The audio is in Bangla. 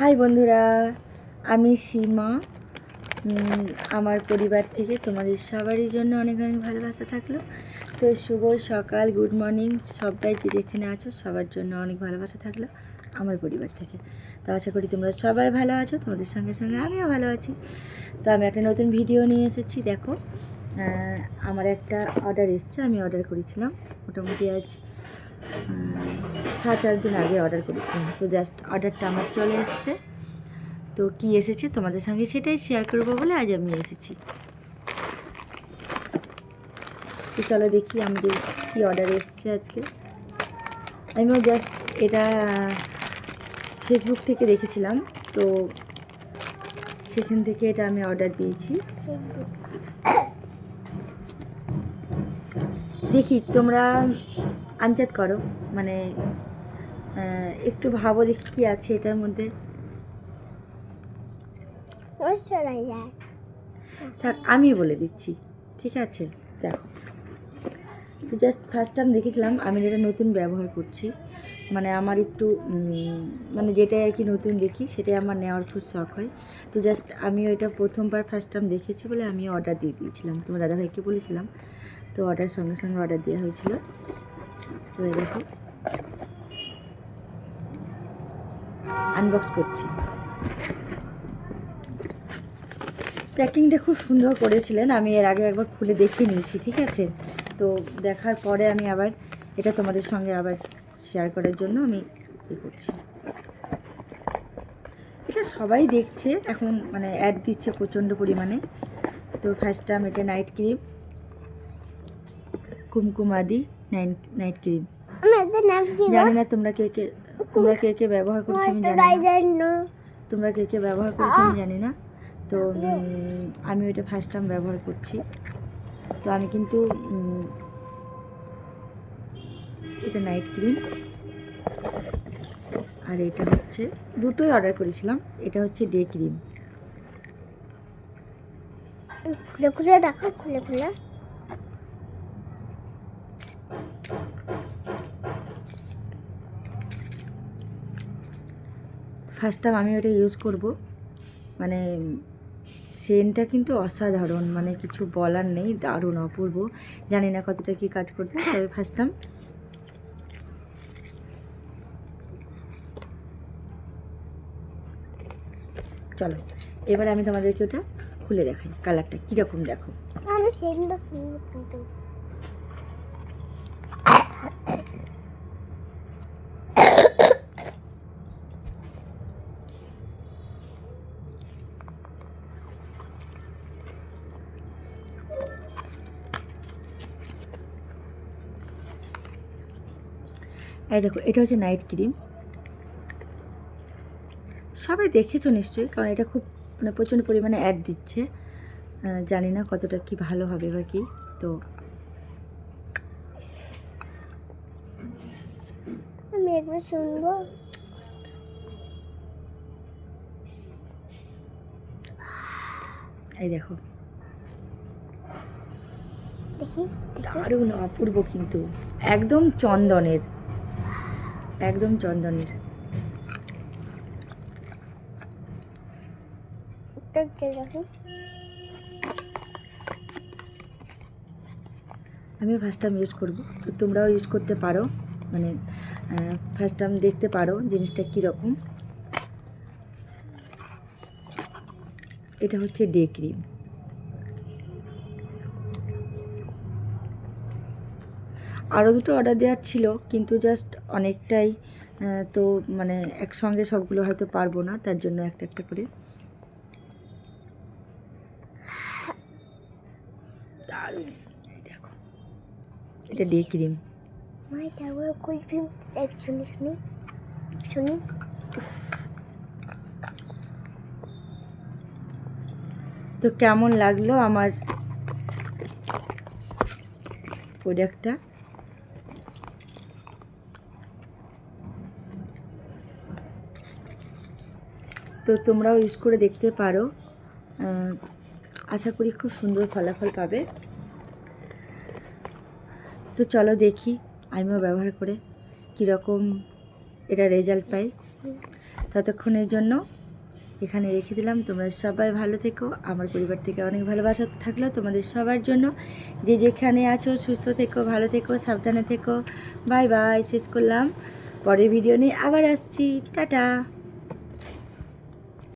হাই বন্ধুরা, আমি সীমা। আমার পরিবার থেকে তোমাদের সবারই জন্য অনেক অনেক ভালোবাসা থাকলো। তো শুভ সকাল, গুড মর্নিং, সবাই যে যেখানে আছো সবার জন্য অনেক ভালোবাসা থাকলো আমার পরিবার থেকে। তো আশা করি তোমরা সবাই ভালো আছো, তোমাদের সঙ্গে সঙ্গে আমিও ভালো আছি। তো আমি একটা নতুন ভিডিও নিয়ে এসেছি। দেখো, আমার একটা অর্ডার এসছে, আমি অর্ডার করেছিলাম মোটামুটি আজ 7-8 দিন আগে অর্ডার করেছিলাম। তো জাস্ট অর্ডারটা আমার চলে এসছে। তো কি এসেছে তোমাদের সঙ্গে সেটাই শেয়ার করবো বলে আজ আমি এসেছি। তো চলো দেখি আমাদের কি অর্ডার এসছে আজকে। আমিও জাস্ট এটা ফেসবুক থেকে দেখেছিলাম, তো সেখান থেকে এটা আমি অর্ডার দিয়েছি। দেখি তোমরা আনচাট করো, মানে একটু ভাবো দেখি কী আছে এটার মধ্যে। থাক, আমি বলে দিচ্ছি, ঠিক আছে? দেখো, তো জাস্ট ফার্স্ট টাইম দেখেছিলাম, আমি যেটা নতুন ব্যবহার করছি, মানে আমার একটু মানে যেটাই আর কি নতুন দেখি সেটাই আমার নেওয়ার খুব শখ হয়। তো জাস্ট আমিও এটা প্রথমবার ফার্স্ট টাইম দেখেছি বলে আমি অর্ডার দিয়ে দিয়েছিলাম, তোমার দাদাভাইকে বলেছিলাম। তো অর্ডার সঙ্গে সঙ্গে অর্ডার দেওয়া হয়েছিল। তো এই দেখো আনবক্স করছি। প্যাকিংটা খুব সুন্দর করেছিলেন, আমি এর আগে একবার খুলে দেখে নিয়েছি, ঠিক আছে? তো দেখার পরে আমি আবার এটা তোমাদের সঙ্গে আবার শেয়ার করার জন্য আমি করছি। এটা সবাই দেখছে এখন, মানে অ্যাড দিচ্ছে প্রচণ্ড পরিমাণে। তো ফার্স্ট টাইম এটা night cream, Kumkumadi night cream. জানি না তোমরা কে কে ব্যবহার করছো আমি জানি না, তোমরা কে কে ব্যবহার করছো আমি জানি না। তো আমি ওইটা ফার্স্ট টাইম ব্যবহার করছি। তো আমি কিন্তু এটা নাইট ক্রিম, আর এটা হচ্ছে দুটোই অর্ডার করেছিলাম। এটা হচ্ছে ডে ক্রিম। খুলে খুলে দেখো, খুলে খুলে ফার্স্ট টাইম আমি ওটা ইউজ করব। মানে সেন্টটা কিন্তু অসাধারণ, মানে কিছু বলার নেই, দারুণ অপূর্ব। জানি না কতটা কি কাজ করছে, তবে ফার্স্ট টাইম। চলো এবার আমি তোমাদেরকে ওটা খুলে দেখাই, কালারটা কীরকম দেখো। আমি সেন্টটা এই দেখো, এটা হচ্ছে নাইট ক্রিম। সবাই দেখেছো নিশ্চয়ই, কারণ এটা খুব মানে প্রচণ্ড পরিমাণে অ্যাড দিচ্ছে। জানি না কতটা কি ভালো হবে বা কি। তো আমি একবার শুনবো। এই দেখো, দারুণ অপূর্ব, কিন্তু একদম চন্দনের, একদম চন্দনের। আমি ফার্স্ট টাইম ইউজ করবো, তো তোমরাও ইউজ করতে পারো, মানে ফার্স্ট টাইম দেখতে পারো জিনিসটা কীরকম। এটা হচ্ছে ডে ক্রিম। আরও দুটো অর্ডার দেওয়ার ছিল, কিন্তু জাস্ট অনেকটাই, তো মানে একসঙ্গে সবগুলো হয়তো পারবো না, তার জন্য একটা একটা করে। দারুণ, দেখো এটা ডে ক্রিম। তো কেমন লাগলো আমার প্রোডাক্টটা? তো তোমরাও ইউজ করে দেখতে পারো, আশা করি খুব সুন্দর ফলাফল পাবে। তো চলো দেখি আমিও ব্যবহার করে কীরকম এটা রেজাল্ট পাই। ততক্ষণের জন্য এখানে রেখে দিলাম। তোমরা সবাই ভালো থেকো, আমার পরিবার থেকে অনেক ভালোবাসা থাকলো তোমাদের সবার জন্য। যে যেখানে আছো সুস্থ থেকো, ভালো থেকো, সাবধানে থেকো। বাই বাই, শেষ করলাম। পরের ভিডিও নিয়ে আবার আসছি। টাটা।